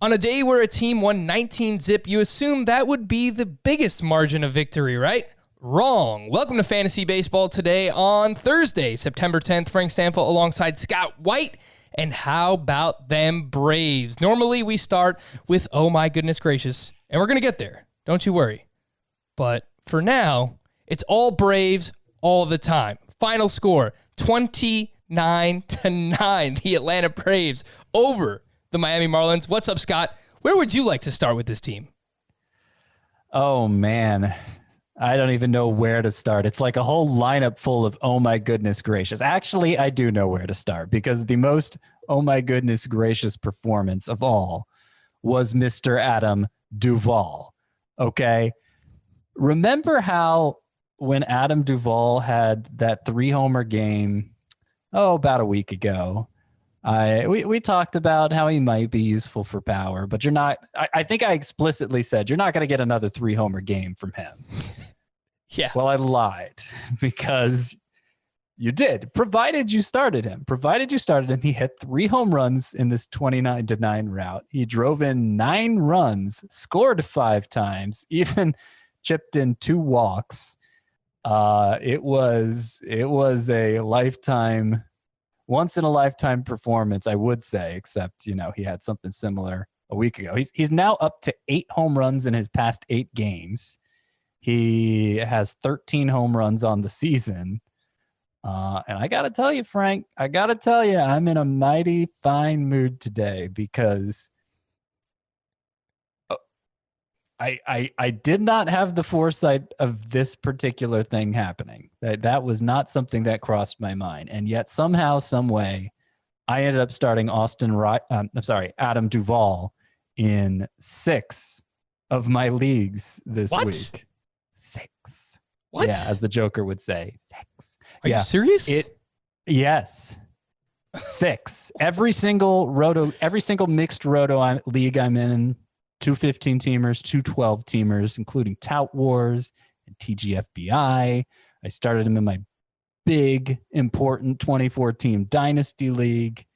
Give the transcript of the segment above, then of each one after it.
On a day where a team won 19-zip, you assume that would be the biggest margin of victory, right? Wrong. Welcome to Fantasy Baseball today on Thursday, September 10th. Frank Stanfield alongside Scott White. And how about them Braves? Normally we start with, oh my goodness gracious, and we're going to get there. Don't you worry. But for now, it's all Braves all the time. Final score, 29-9. The Atlanta Braves over the Miami Marlins. What's up, Scott? Where would you like to start with this team? Oh, man. I don't even know where to start. It's like a whole lineup full of, oh my goodness gracious. Actually, I do know where to start because the most, oh my goodness gracious performance of all was Mr. Adam Duvall. Okay. Remember how when Adam Duvall had that 3-homer game, about a week ago, we talked about how he might be useful for power, but you're not. I think I explicitly said you're not going to get another 3-homer game from him. Yeah. Well, I lied because you did. Provided you started him. He hit 3 home runs in this 29-9 route. He drove in 9 runs, scored 5 times, even chipped in 2 walks. It was a lifetime. Once in a lifetime performance, I would say, except, he had something similar a week ago. He's now up to 8 home runs in his past 8 games. He has 13 home runs on the season. And I got to tell you, Frank, I'm in a mighty fine mood today because I did not have the foresight of this particular thing happening. That was not something that crossed my mind. And yet somehow, some way, I ended up starting Adam Duvall in 6 of my leagues this week. 6. What? Yeah, as the Joker would say, 6. Are you serious? Yes. 6. Every single mixed roto league I'm in. 2 15-teamers, 2 12-teamers, including Tout Wars and TGFBI. I started him in my big, important 24-team Dynasty League.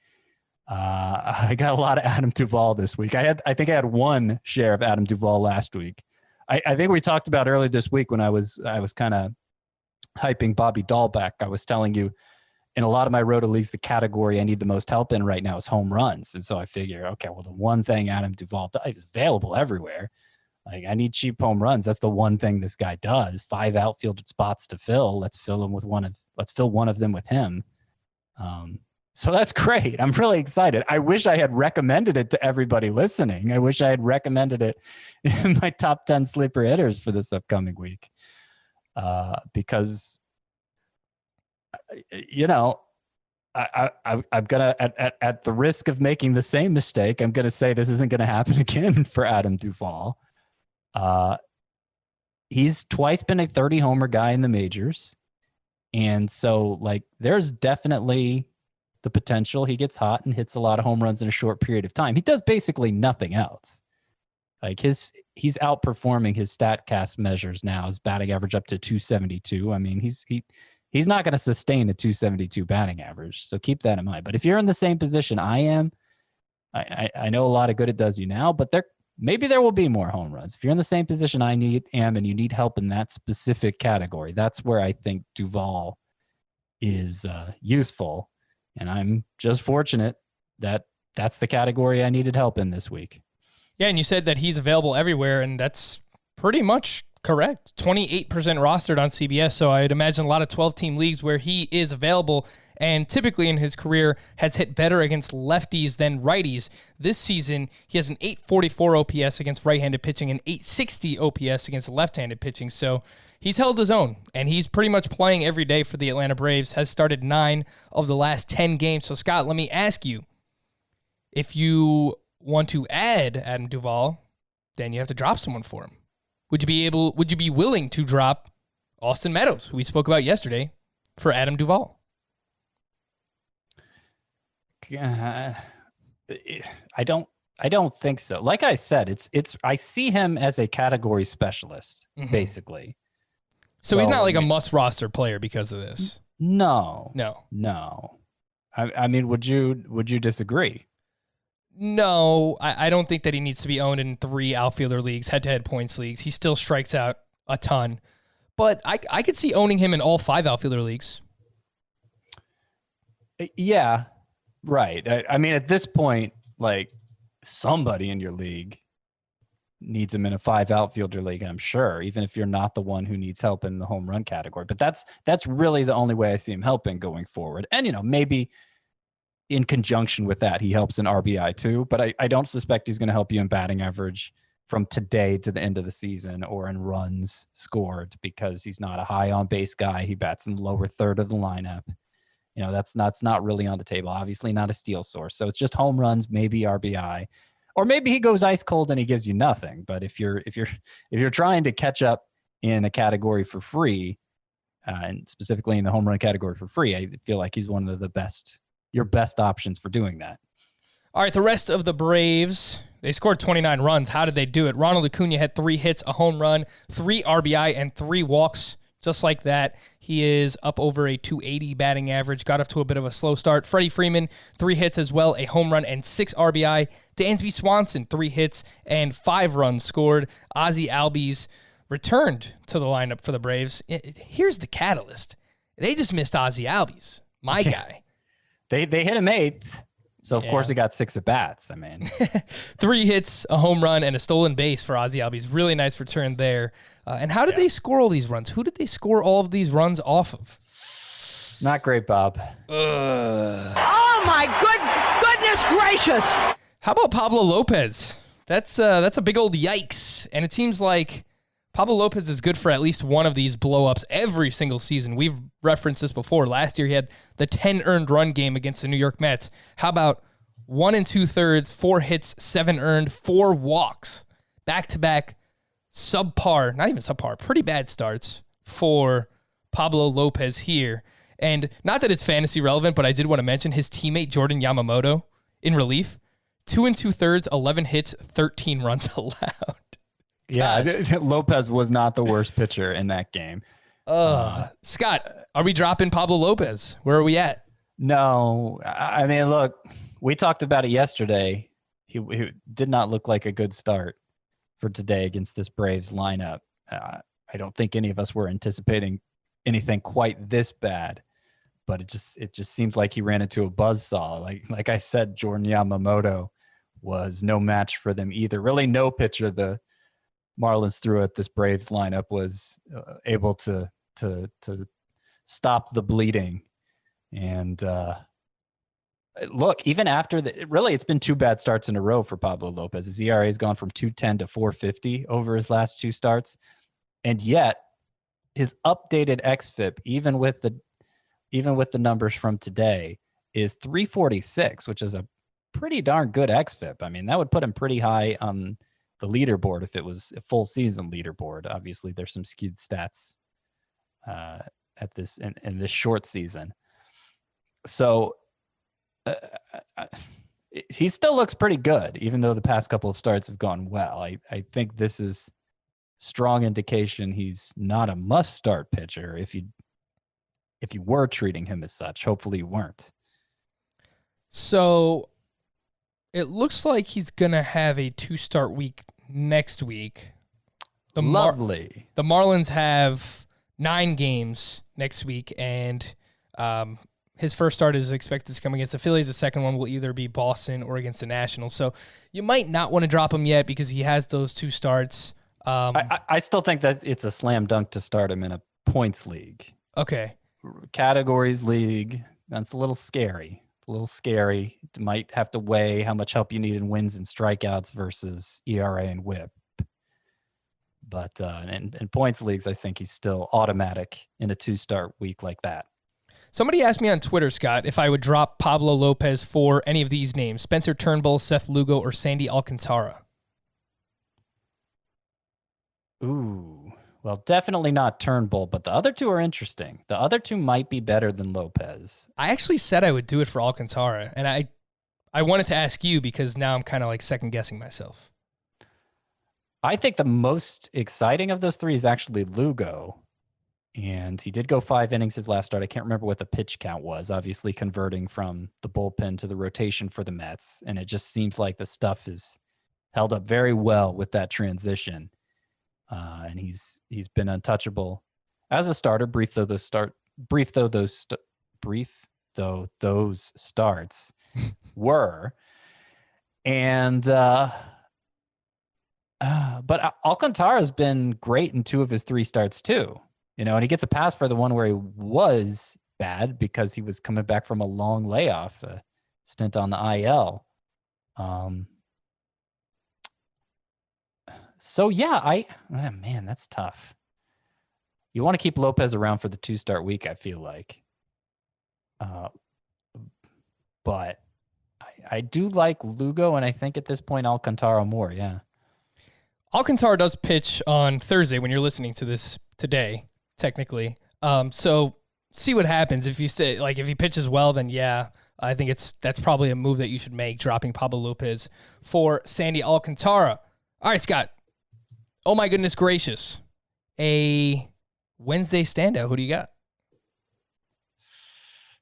I got a lot of Adam Duvall this week. I think I had 1 share of Adam Duvall last week. I think we talked about earlier this week when I was kind of hyping Bobby Dahlbeck. I was telling you, in a lot of my roto leagues, the category I need the most help in right now is home runs. And so I figure, okay, well, the one thing Adam Duvall does is available everywhere. Like, I need cheap home runs. That's the one thing this guy does. 5 outfield spots to fill. Let's fill one of them with him. So that's great. I'm really excited. I wish I had recommended it to everybody listening. I wish I had recommended it in my top 10 sleeper hitters for this upcoming week. Because I'm gonna at the risk of making the same mistake, I'm gonna say this isn't gonna happen again for Adam Duvall. He's twice been a 30-homer guy in the majors, and so there's definitely the potential he gets hot and hits a lot of home runs in a short period of time. He does basically nothing else. He's outperforming his StatCast measures now. His batting average up to 272. I mean, he's not going to sustain a 272 batting average, so keep that in mind. But if you're in the same position I am, I know a lot of good it does you now, but maybe there will be more home runs. If you're in the same position I am and you need help in that specific category, that's where I think Duvall is useful. And I'm just fortunate that that's the category I needed help in this week. Yeah, and you said that he's available everywhere, and that's pretty much correct. 28% rostered on CBS, so I'd imagine a lot of 12-team leagues where he is available, and typically in his career has hit better against lefties than righties. This season, he has an 844 OPS against right-handed pitching and 860 OPS against left-handed pitching, so he's held his own, and he's pretty much playing every day for the Atlanta Braves, has started 9 of the last 10 games. So, Scott, let me ask you, if you want to add Adam Duvall, then you have to drop someone for him. Would you be willing to drop Austin Meadows, who we spoke about yesterday, for Adam Duvall? I don't think so. Like I said, I see him as a category specialist, basically. So he's not like a must roster player because of this. No. I I mean, would you disagree? No, I don't think that he needs to be owned in 3 outfielder leagues, head-to-head points leagues. He still strikes out a ton. But I could see owning him in all 5 outfielder leagues. Yeah, right. I mean, at this point, like, somebody in your league needs him in a 5 outfielder league, I'm sure, even if you're not the one who needs help in the home run category. But that's really the only way I see him helping going forward. And, maybe in conjunction with that, he helps in RBI too. But I don't suspect he's going to help you in batting average from today to the end of the season or in runs scored, because he's not a high on base guy. He bats in the lower third of the lineup. That's not really on the table. Obviously not a steal source. So it's just home runs, maybe RBI, or maybe he goes ice cold and he gives you nothing. But if you're trying to catch up in a category for free, and specifically in the home run category for free, I feel like he's one of your best options for doing that. All right, the rest of the Braves, they scored 29 runs. How did they do it? Ronald Acuna had 3 hits, a home run, 3 RBI, and 3 walks. Just like that, he is up over a 280 batting average. Got off to a bit of a slow start. Freddie Freeman, 3 hits as well, a home run and 6 RBI. Dansby Swanson, 3 hits and 5 runs scored. Ozzie Albies returned to the lineup for the Braves. Here's the catalyst. They just missed Ozzie Albies, my guy. They hit him 8th. So, of course, he got 6 at-bats. I mean, 3 hits, a home run, and a stolen base for Ozzie Albies. Really nice return there. And how did they score all these runs? Who did they score all of these runs off of? Not great, Bob. Oh, my goodness gracious. How about Pablo Lopez? That's a big old yikes. And it seems like Pablo Lopez is good for at least one of these blow-ups every single season. We've referenced this before. Last year, he had the 10 earned run game against the New York Mets. How about 1 2/3, 4 hits, 7 earned, 4 walks, back-to-back subpar, not even subpar, pretty bad starts for Pablo Lopez here. And not that it's fantasy relevant, but I did want to mention his teammate Jordan Yamamoto in relief. 2 2/3, 11 hits, 13 runs allowed. Yeah, Lopez was not the worst pitcher in that game. Scott, are we dropping Pablo Lopez? Where are we at? No, I mean, look, we talked about it yesterday. He did not look like a good start for today against this Braves lineup. I don't think any of us were anticipating anything quite this bad, but it just seems like he ran into a buzzsaw. Like I said, Jordan Yamamoto was no match for them either. Really, no pitcher the Marlins threw at this Braves lineup was able to stop the bleeding. And look, even after it's been 2 bad starts in a row for Pablo Lopez. His ERA has gone from 2.10 to 4.50 over his last 2 starts. And yet his updated xFIP, even with the numbers from today, is 346, which is a pretty darn good xFIP. I mean, that would put him pretty high on the leaderboard if it was a full season leaderboard. Obviously, there's some skewed stats at this in this short season. So he still looks pretty good, even though the past couple of starts have gone well. I think this is strong indication he's not a must-start pitcher if you were treating him as such. Hopefully you weren't. So it looks like he's going to have a 2-start week next week. Lovely. The Marlins have 9 games next week, and his first start is expected to come against the Phillies. The second one will either be Boston or against the Nationals. So you might not want to drop him yet because he has those 2 starts. I still think that it's a slam dunk to start him in a points league. Okay. Categories league, that's a little scary. You might have to weigh how much help you need in wins and strikeouts versus ERA and WHIP. But in points leagues, I think he's still automatic in a 2-start week like that. Somebody asked me on Twitter, Scott, if I would drop Pablo Lopez for any of these names: Spencer Turnbull, Seth Lugo, or Sandy Alcantara. Ooh, well, definitely not Turnbull, but the other 2 are interesting. The other 2 might be better than Lopez. I actually said I would do it for Alcantara, and I wanted to ask you because now I'm kind of like second-guessing myself. I think the most exciting of those 3 is actually Lugo. And he did go 5 innings his last start. I can't remember what the pitch count was, obviously converting from the bullpen to the rotation for the Mets. And it just seems like the stuff is held up very well with that transition. And he's been untouchable as a starter, brief though those starts were. And but Alcantara's been great in 2 of his 3 starts too. And he gets a pass for the one where he was bad because he was coming back from a long layoff, a stint on the IL. So yeah, man, that's tough. You want to keep Lopez around for the 2-start week, I feel like. But I do like Lugo, and I think at this point Alcantara more, yeah. Alcantara does pitch on Thursday when you're listening to this today, technically. So see what happens. If you say, like, if he pitches well, then yeah, I think that's probably a move that you should make, dropping Pablo Lopez for Sandy Alcantara. All right, Scott. Oh my goodness gracious. A Wednesday standout. Who do you got?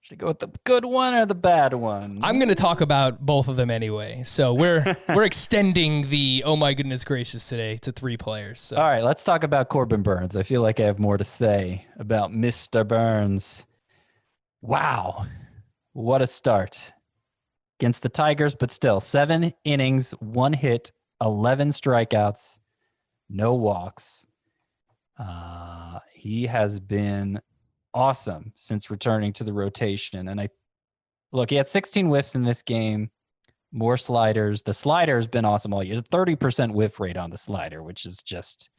Should I go with the good one or the bad one? I'm going to talk about both of them anyway. So we're extending the oh my goodness gracious today to 3 players. So. All right, let's talk about Corbin Burnes. I feel like I have more to say about Mr. Burnes. Wow. What a start against the Tigers, but still 7 innings, 1 hit, 11 strikeouts, no walks. He has been awesome since returning to the rotation. And he had 16 whiffs in this game, more sliders. The slider has been awesome all year. 30% whiff rate on the slider, which is just,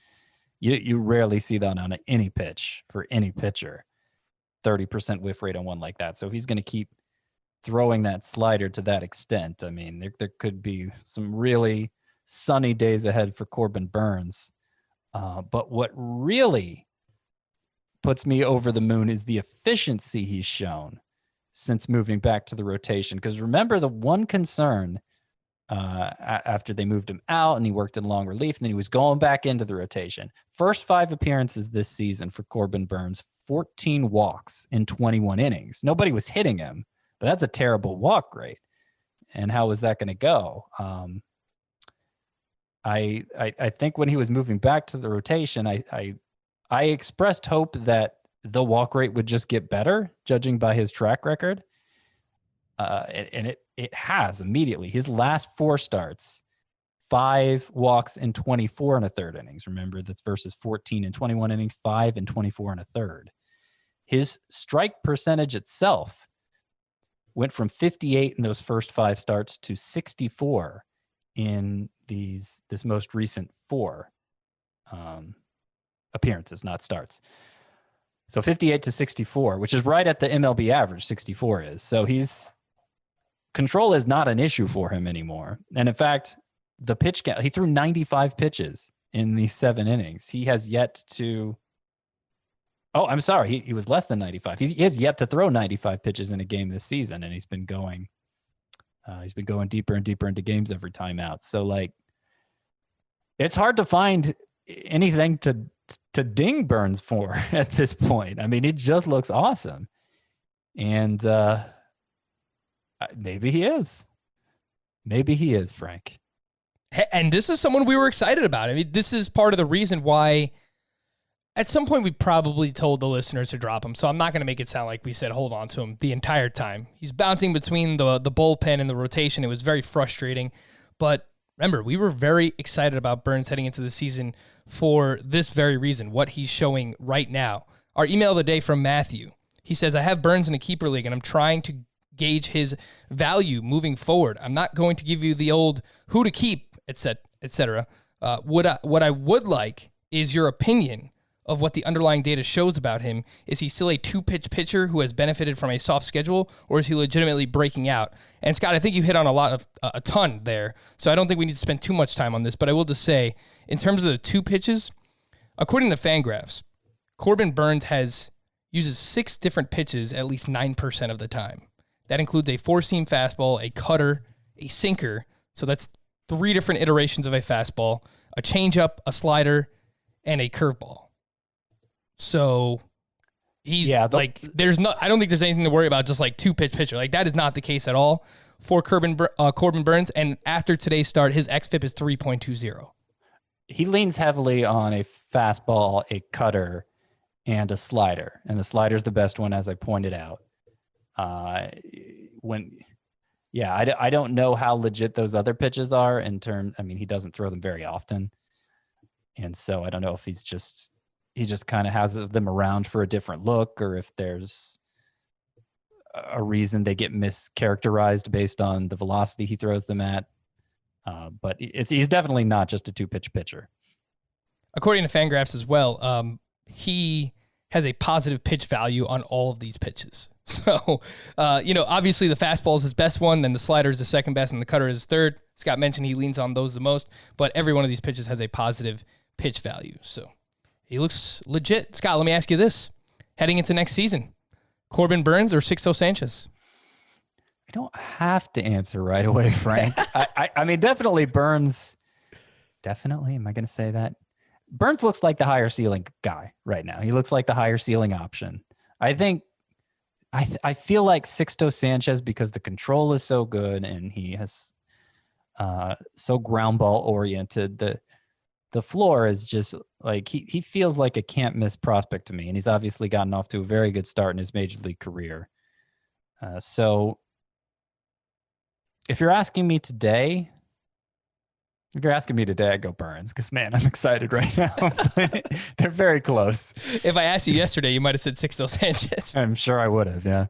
you rarely see that on any pitch for any pitcher. 30% whiff rate on one like that. So if he's going to keep throwing that slider to that extent, I mean, there could be some really sunny days ahead for Corbin Burnes. But what really puts me over the moon is the efficiency he's shown since moving back to the rotation. Because remember, the one concern after they moved him out and he worked in long relief, and then he was going back into the rotation. First 5 appearances this season for Corbin Burnes, 14 walks in 21 innings. Nobody was hitting him, but that's a terrible walk rate. And how was that going to go? I think when he was moving back to the rotation, I expressed hope that the walk rate would just get better, judging by his track record. And it has immediately. His last 4 starts, 5 walks in 24 and a third innings. Remember, that's versus 14 and 21 innings, 5 and 24 and a third. His strike percentage itself went from 58 in those first 5 starts to 64 in this most recent 4 appearances, not starts. So 58 to 64, which is right at the MLB average, 64 is. So control is not an issue for him anymore. And in fact, the pitch count, he threw 95 pitches in these 7 innings. He has yet to, I'm sorry, he was less than 95. He has yet to throw 95 pitches in a game this season, and he's been going deeper and deeper into games every time out. So, like, it's hard to find anything to ding Burnes for at this point. I mean, it just looks awesome. And maybe he is. Maybe he is, Frank. And this is someone we were excited about. I mean, this is part of the reason why at some point we probably told the listeners to drop him. So I'm not going to make it sound like we said hold on to him the entire time. He's bouncing between the bullpen and the rotation. It was very frustrating. But remember, we were very excited about Burnes heading into the season for this very reason, what he's showing right now. Our email of the day from Matthew. He says, I have Burnes in a keeper league, and I'm trying to gauge his value moving forward. I'm not going to give you the old who to keep, etc. What I would like is your opinion of what the underlying data shows about him. Is he still a 2-pitch pitcher who has benefited from a soft schedule, or is he legitimately breaking out? And Scott, I think you hit on a ton there, so I don't think we need to spend too much time on this, but I will just say, in terms of the 2 pitches, according to Fangraphs, Corbin Burnes uses 6 different pitches at least 9% of the time. That includes a 4-seam fastball, a cutter, a sinker, so that's 3 different iterations of a fastball, a changeup, a slider, and a curveball. So He's Yeah, I don't think there's anything to worry about, just like two pitch pitcher. Like that is not the case at all for Corbin Burnes. And after today's start, his xFIP is 3.20. He leans heavily on a fastball, a cutter, and a slider. And the slider's the best one, as I pointed out. I don't know how legit those other pitches are he doesn't throw them very often. And so I don't know if he just kind of has them around for a different look, or if there's a reason they get mischaracterized based on the velocity he throws them at. But he's definitely not just a two-pitch pitcher. According to Fangraphs as well, he has a positive pitch value on all of these pitches. So, obviously the fastball is his best one, then the slider is the second best, and the cutter is third. Scott mentioned he leans on those the most, but every one of these pitches has a positive pitch value. So he looks legit. Scott, let me ask you this. Heading into next season, Corbin Burnes or Sixto Sanchez? I don't have to answer right away, Frank. I mean, definitely Burnes. Definitely. Am I going to say that? Burnes looks like the higher ceiling guy right now. He looks like the higher ceiling option. I think I feel like Sixto Sanchez, because the control is so good and he has so ground ball oriented, the floor is just like he feels like a can't miss prospect to me. And he's obviously gotten off to a very good start in his major league career. So if you're asking me today, I'd go Burnes, because, man, I'm excited right now. They're very close. If I asked you yesterday, you might have said Sixto Sanchez. I'm sure I would have, yeah.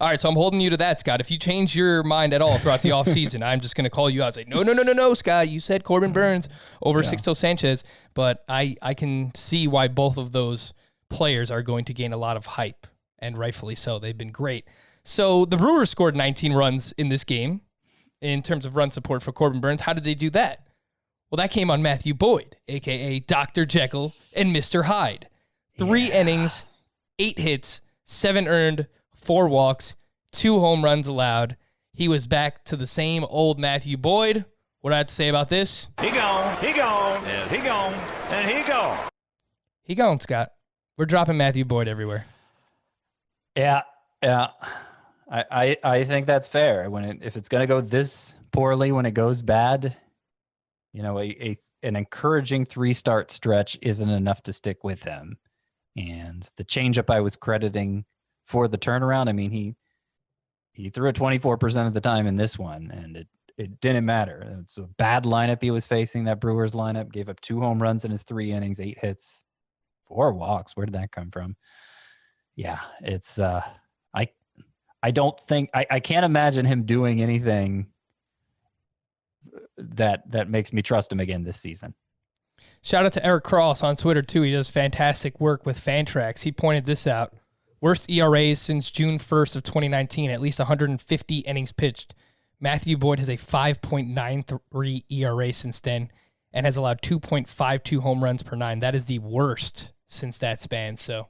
All right, so I'm holding you to that, Scott. If you change your mind at all throughout the offseason, I'm just going to call you out and say, no, Scott, you said Corbin Burnes over Sixto Sanchez. But I can see why both of those players are going to gain a lot of hype, and rightfully so. They've been great. So the Brewers scored 19 runs in this game in terms of run support for Corbin Burnes. How did they do that? Well, that came on Matthew Boyd, a.k.a. Dr. Jekyll and Mr. Hyde. 3 innings, 8 hits, 7 earned, 4 walks, 2 home runs allowed. He was back to the same old Matthew Boyd. What do I have to say about this? He gone, and he gone, and he gone. He gone, Scott. We're dropping Matthew Boyd everywhere. Yeah. I think that's fair. If it's going to go this poorly, when it goes bad, an encouraging 3-start stretch isn't enough to stick with him. And the changeup I was crediting for the turnaround, I mean, he threw it 24% of the time in this one, and it didn't matter. It's a bad lineup he was facing, that Brewers lineup. Gave up 2 home runs in his 3 innings, 8 hits, 4 walks. Where did that come from? Yeah, it's I don't think I can't imagine him doing anything that makes me trust him again this season. Shout out to Eric Cross on Twitter too. He does fantastic work with Fantrax. He pointed this out. Worst ERAs since June 1st of 2019, at least 150 innings pitched. Matthew Boyd has a 5.93 ERA since then and has allowed 2.52 home runs per 9. That is the worst since that span. So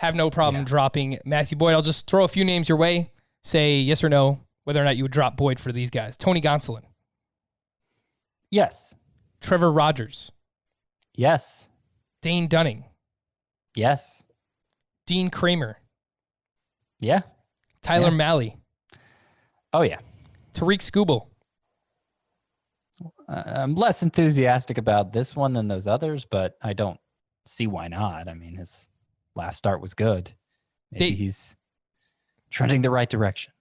have no problem dropping Matthew Boyd. I'll just throw a few names your way. Say yes or no, whether or not you would drop Boyd for these guys. Tony Gonsolin. Yes. Trevor Rogers. Yes. Dane Dunning. Yes. Dean Kramer. Yeah. Tyler Mahle. Oh, yeah. Tariq Skubal. I'm less enthusiastic about this one than those others, but I don't see why not. I mean, his last start was good. Maybe he's trending the right direction.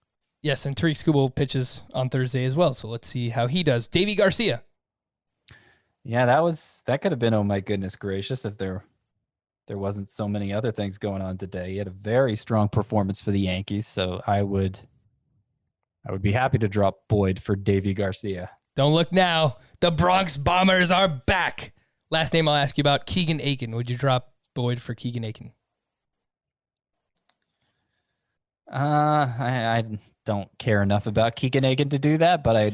Yes, and Tariq Skubal pitches on Thursday as well, so let's see how he does. Davy Garcia. Yeah, that could have been, oh my goodness gracious, if there wasn't so many other things going on today. He had a very strong performance for the Yankees, so I would be happy to drop Boyd for Davy Garcia. Don't look now. The Bronx Bombers are back. Last name I'll ask you about, Keegan Aiken. Would you drop Boyd for Keegan Aiken? I don't care enough about Keegan Aiken to do that, but I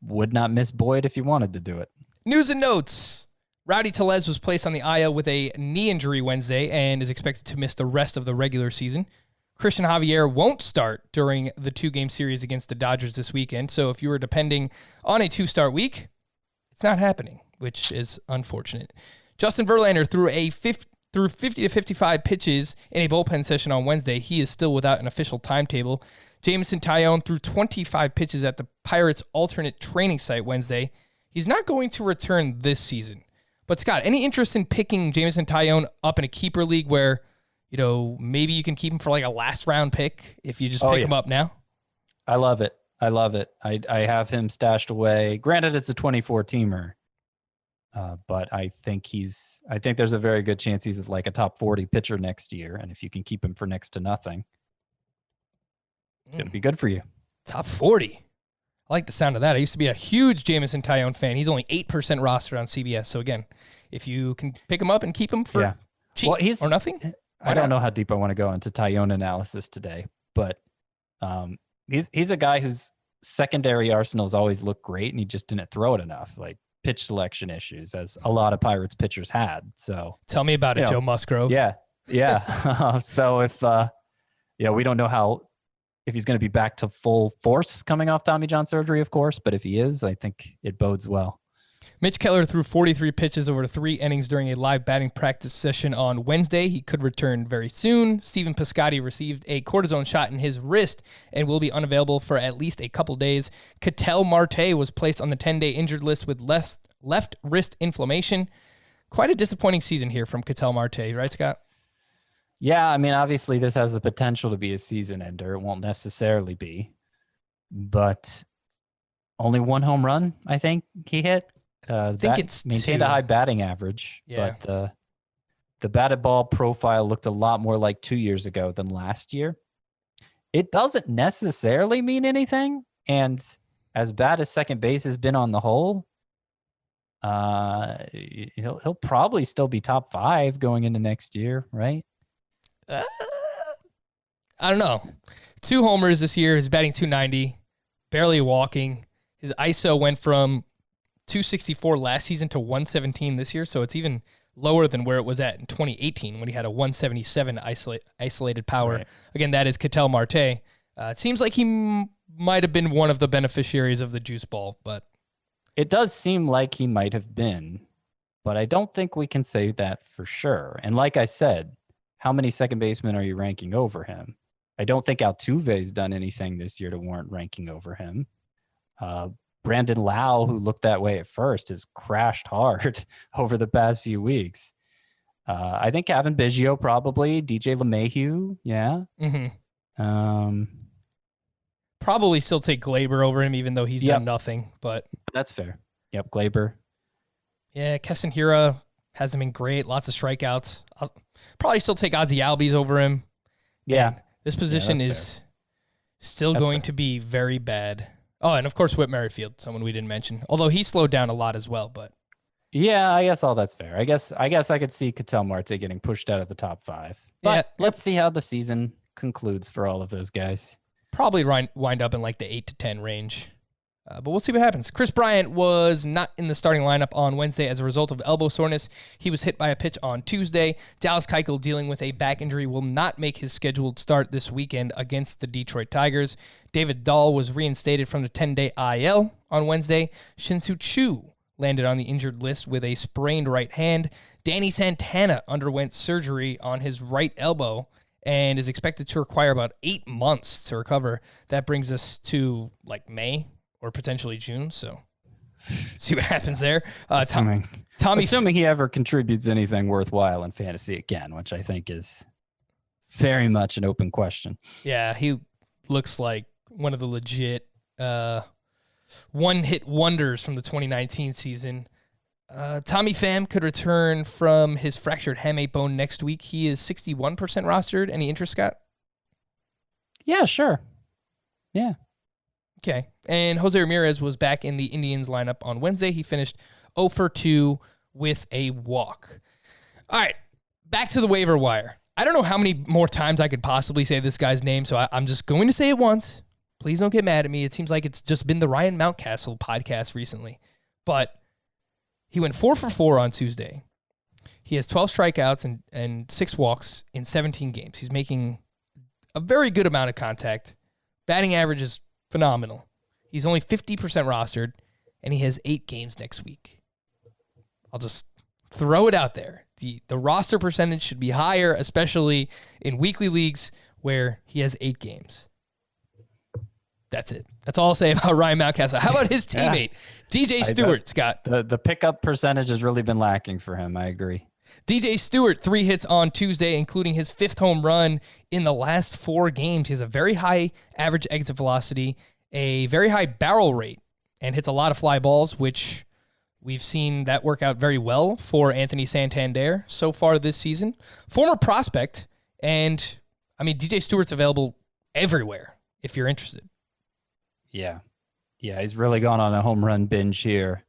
would not miss Boyd if you wanted to do it. News and notes. Rowdy Tellez was placed on the IL with a knee injury Wednesday and is expected to miss the rest of the regular season. Christian Javier won't start during the 2-game series against the Dodgers this weekend, so if you were depending on a 2-start week, it's not happening, which is unfortunate. Justin Verlander threw a through 50 to 55 pitches in a bullpen session on Wednesday. He is still without an official timetable. Jameson Taillon threw 25 pitches at the Pirates' alternate training site Wednesday. He's not going to return this season. But Scott, any interest in picking Jameson Taillon up in a keeper league where, maybe you can keep him for like a last round pick if you just pick him up now? I love it. I have him stashed away. Granted, it's a 24-teamer. But I think there's a very good chance he's like a top 40 pitcher next year. And if you can keep him for next to nothing, it's going to be good for you. Top 40. I like the sound of that. I used to be a huge Jameson Taillon fan. He's only 8% rostered on CBS. So again, if you can pick him up and keep him for cheap or nothing. I don't know how deep I want to go into Taillon analysis today, but he's a guy whose secondary arsenals always look great, and he just didn't throw it enough. Like, pitch selection issues, as a lot of Pirates pitchers had. So tell me about it, Joe Musgrove. Yeah. So if we don't know if he's going to be back to full force coming off Tommy John surgery, of course, but if he is, I think it bodes well. Mitch Keller threw 43 pitches over 3 innings during a live batting practice session on Wednesday. He could return very soon. Steven Piscotty received a cortisone shot in his wrist and will be unavailable for at least a couple days. Ketel Marte was placed on the 10-day injured list with left wrist inflammation. Quite a disappointing season here from Ketel Marte, right, Scott? Yeah, I mean, obviously this has the potential to be a season ender. It won't necessarily be, but only 1 home run, I think he hit. I think it's maintained 2. a high batting average, but the batted ball profile looked a lot more like 2 years ago than last year. It doesn't necessarily mean anything, and as bad as second base has been on the whole, he'll probably still be top 5 going into next year, right? I don't know. 2 homers this year. His batting .290, barely walking. His ISO went from 264 last season to 117 this year, so it's even lower than where it was at in 2018 when he had a 177 isolated power. Right. Again, that is Ketel Marte. It seems like he might have been one of the beneficiaries of the juice ball, but it does seem like he might have been, but I don't think we can say that for sure. And like I said, how many second basemen are you ranking over him? I don't think Altuve's done anything this year to warrant ranking over him. Brandon Lau, who looked that way at first, has crashed hard over the past few weeks. I think Kevin Biggio probably, DJ LeMahieu, yeah. Mm-hmm. Probably still take Glaber over him, even though he's done nothing. But that's fair. Yep, Glaber. Yeah, Keston Hiura hasn't been great. Lots of strikeouts. I'll probably still take Ozzie Albies over him. Yeah. And this position is still going to be very bad. Oh, and of course, Whit Merrifield, someone we didn't mention, although he slowed down a lot as well. But yeah, I guess all that's fair. I guess I could see Ketel Marte getting pushed out of the top 5. But let's see how the season concludes for all of those guys. Probably wind up in like the 8 to 10 range. But we'll see what happens. Chris Bryant was not in the starting lineup on Wednesday as a result of elbow soreness. He was hit by a pitch on Tuesday. Dallas Keuchel, dealing with a back injury, will not make his scheduled start this weekend against the Detroit Tigers. David Dahl was reinstated from the 10-day IL on Wednesday. Shin-Soo Choo landed on the injured list with a sprained right hand. Danny Santana underwent surgery on his right elbow and is expected to require about 8 months to recover. That brings us to like May or potentially June, so see what happens there. Assuming he ever contributes anything worthwhile in fantasy again, which I think is very much an open question. Yeah, he looks like one of the legit one-hit wonders from the 2019 season. Tommy Pham could return from his fractured hamate bone next week. He is 61% rostered. Any interest, Scott? Yeah, sure. Yeah. Okay. And Jose Ramirez was back in the Indians lineup on Wednesday. He finished 0 for 2 with a walk. All right. Back to the waiver wire. I don't know how many more times I could possibly say this guy's name, so I'm just going to say it once. Please don't get mad at me. It seems like it's just been the Ryan Mountcastle podcast recently. But he went 4 for 4 on Tuesday. He has 12 strikeouts and 6 walks in 17 games. He's making a very good amount of contact. Batting average is phenomenal. He's only 50% rostered, and he has 8 games next week. I'll just throw it out there. The roster percentage should be higher, especially in weekly leagues where he has 8 games. That's it. That's all I'll say about Ryan Mountcastle. How about his teammate, DJ Stewart, Scott? The pickup percentage has really been lacking for him. I agree. DJ Stewart, 3 hits on Tuesday, including his 5th home run in the last 4 games. He has a very high average exit velocity, a very high barrel rate, and hits a lot of fly balls, which we've seen that work out very well for Anthony Santander so far this season. Former prospect, and I mean, DJ Stewart's available everywhere if you're interested. Yeah, he's really gone on a home run binge here.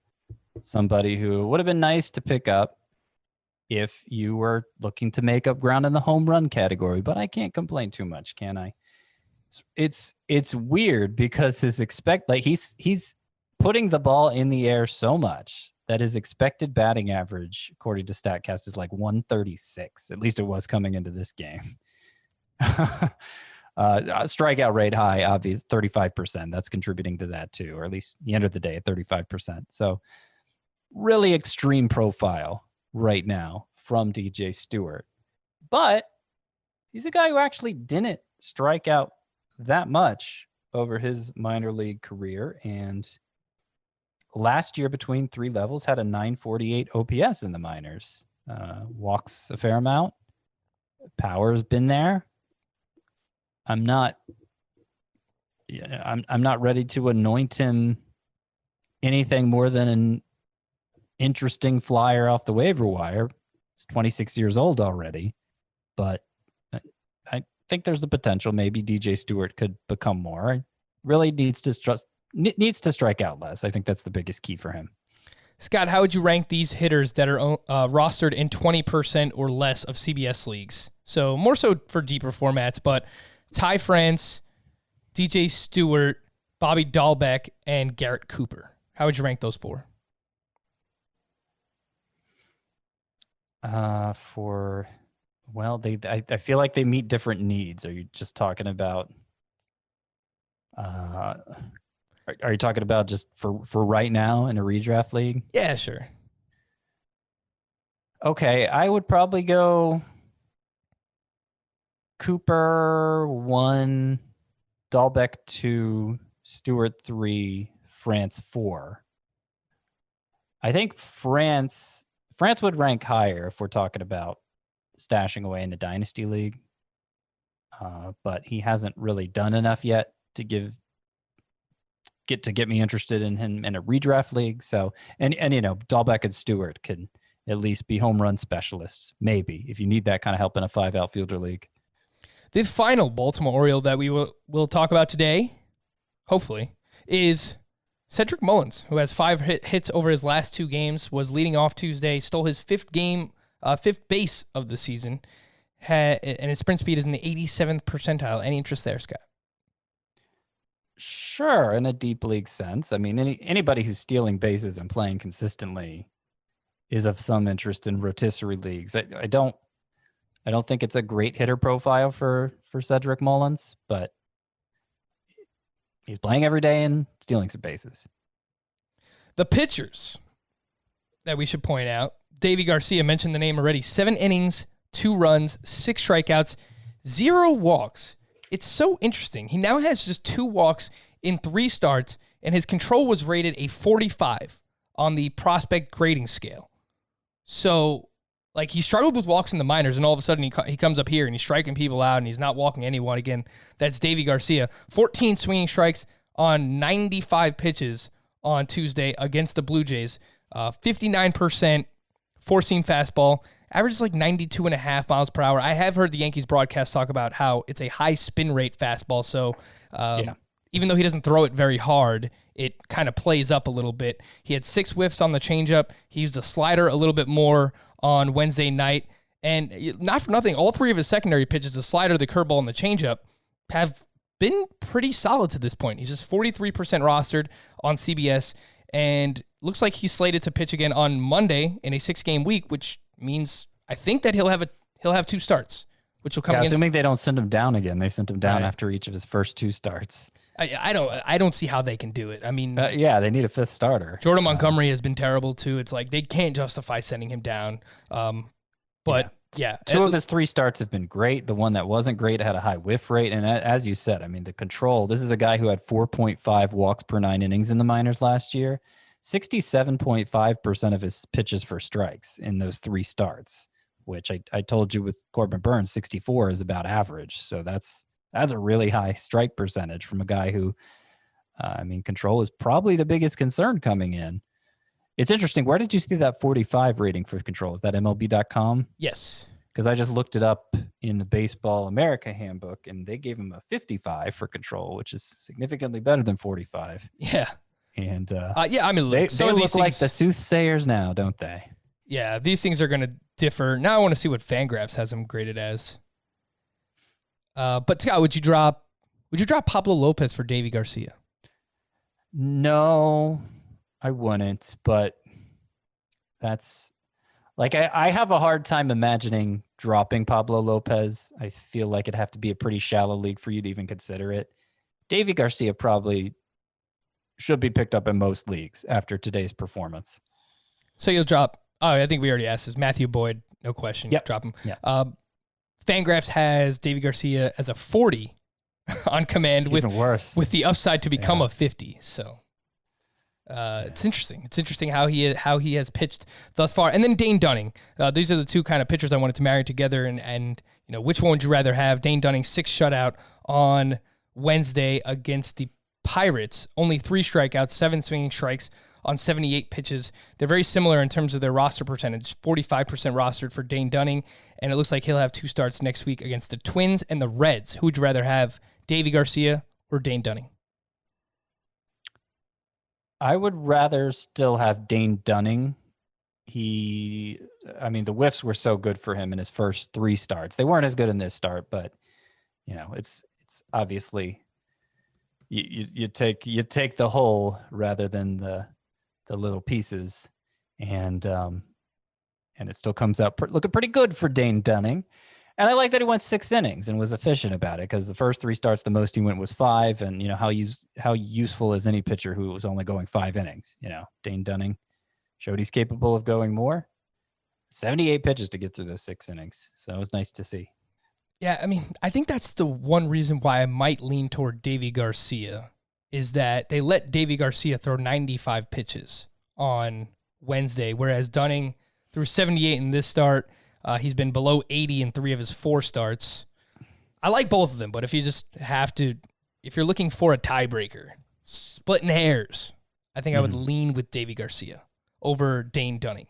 Somebody who would have been nice to pick up if you were looking to make up ground in the home run category, but I can't complain too much, can I? It's weird because he's putting the ball in the air so much that his expected batting average, according to StatCast, is like 136. At least it was coming into this game. Strikeout rate high, obvious 35%. That's contributing to that too, or at least he entered the day at 35%. So really extreme profile right now from DJ Stewart. But he's a guy who actually didn't strike out that much over his minor league career, and last year between 3 levels had a 948 OPS in the minors. Walks a fair amount. Power's been there. I'm not ready to anoint him anything more than an interesting flyer off the waiver wire. He's 26 years old already, but I think there's the potential. Maybe DJ Stewart could become more. Really needs to strike out less. I think that's the biggest key for him. Scott, how would you rank these hitters that are rostered in 20% or less of CBS leagues? So more so for deeper formats, but Ty France, DJ Stewart, Bobby Dahlbeck, and Garrett Cooper. How would you rank those 4? I feel like they meet different needs. Are you just talking about? Are you talking about just for right now in a redraft league? Yeah, sure. Okay, I would probably go Cooper 1, Dahlbeck 2, Stewart 3, France 4. I think France would rank higher if we're talking about stashing away in the Dynasty League. But he hasn't really done enough yet to get me interested in him in a redraft league. So, and Dahlbeck and Stewart can at least be home run specialists, maybe, if you need that kind of help in a 5 outfielder league. The final Baltimore Oriole that we will talk about today, hopefully, is Cedric Mullins, who has 5 hits over his last 2 games, was leading off Tuesday, stole his 5th base of the season, and his sprint speed is in the 87th percentile. Any interest there, Scott? Sure, in a deep league sense. I mean, anybody who's stealing bases and playing consistently is of some interest in rotisserie leagues. I don't think it's a great hitter profile for Cedric Mullins, but he's playing every day and stealing some bases. The pitchers that we should point out, Davy Garcia, mentioned the name already, 7 innings, 2 runs, 6 strikeouts, 0 walks. It's so interesting. He now has just 2 walks in 3 starts, and his control was rated a 45 on the prospect grading scale. So, like, he struggled with walks in the minors, and all of a sudden he comes up here and he's striking people out and he's not walking anyone. Again, that's Davy Garcia. 14 swinging strikes on 95 pitches on Tuesday against the Blue Jays. 59% four-seam fastball. Averages like 92.5 miles per hour. I have heard the Yankees broadcast talk about how it's a high spin rate fastball. So even though he doesn't throw it very hard, it kind of plays up a little bit. He had 6 whiffs on the changeup. He used the slider a little bit more on Wednesday night. And not for nothing, all 3 of his secondary pitches, the slider, the curveball, and the changeup, have been pretty solid to this point. He's just 43% rostered on CBS, and looks like he's slated to pitch again on Monday in a 6-game week, which means I think that he'll have 2 starts. which will come against. Assuming they don't send him down again. They sent him down Right. after each of his first 2 starts. I don't see how they can do it. I mean, Yeah, they need a 5th starter. Jordan Montgomery has been terrible too. It's like they can't justify sending him down. But yeah, 2 of his 3 starts have been great. The one that wasn't great had a high whiff rate. And as you said, I mean, the control, this is a guy who had 4.5 walks per 9 innings in the minors last year. 67.5% of his pitches for strikes in those 3 starts, which I told you with Corbin Burnes, 64 is about average. So that's a really high strike percentage from a guy who, control is probably the biggest concern coming in. It's interesting. Where did you see that 45 rating for control? Is that MLB.com? yes. Because I just looked it up in the Baseball America handbook, and they gave him a 55 for control, which is significantly better than 45. Yeah. And I mean, look, they some of look these like things, the soothsayers now, don't they? yeah, these things are going to differ. Now I want to see what Fangraphs has them graded as. But Scott, would you drop Pablo Lopez for Davy Garcia? No, I wouldn't. But that's like I have a hard time imagining dropping Pablo Lopez. I feel like it'd have to be a pretty shallow league for you to even consider it. Davy Garcia probably should be picked up in most leagues after today's performance. So you'll drop. Oh, I think we already asked this. Matthew Boyd, no question. Yep. Drop him. Yeah. Fangraphs has Davy Garcia as a 40 on command Even worse. with the upside to become a 50. So it's interesting. It's interesting how he has pitched thus far. And then Dane Dunning. These are the 2 kind of pitchers I wanted to marry together. And which one would you rather have? Dane Dunning 6 shutout on Wednesday against the Pirates. Only 3 strikeouts, 7 swinging strikes on 78 pitches. They're very similar in terms of their roster percentage. 45% rostered for Dane Dunning, and it looks like he'll have 2 starts next week against the Twins and the Reds. Who would you rather have, Davy Garcia or Dane Dunning? I would rather still have Dane Dunning. The whiffs were so good for him in his first 3 starts. They weren't as good in this start, but it's obviously you take the whole rather than the little pieces, and it still comes out looking pretty good for Dane Dunning. And I like that he went 6 innings and was efficient about it, because the first 3 starts, the most he went was 5. And how useful is any pitcher who was only going 5 innings? Dane Dunning showed he's capable of going more. 78 pitches to get through those 6 innings, so it was nice to see. Yeah, I mean, I think that's the one reason why I might lean toward Davy Garcia, is that they let Davy Garcia throw 95 pitches on Wednesday, whereas Dunning threw 78 in this start. He's been below 80 in 3 of his 4 starts. I like both of them, but if you're looking for a tiebreaker, splitting hairs, I think I would lean with Davy Garcia over Dane Dunning.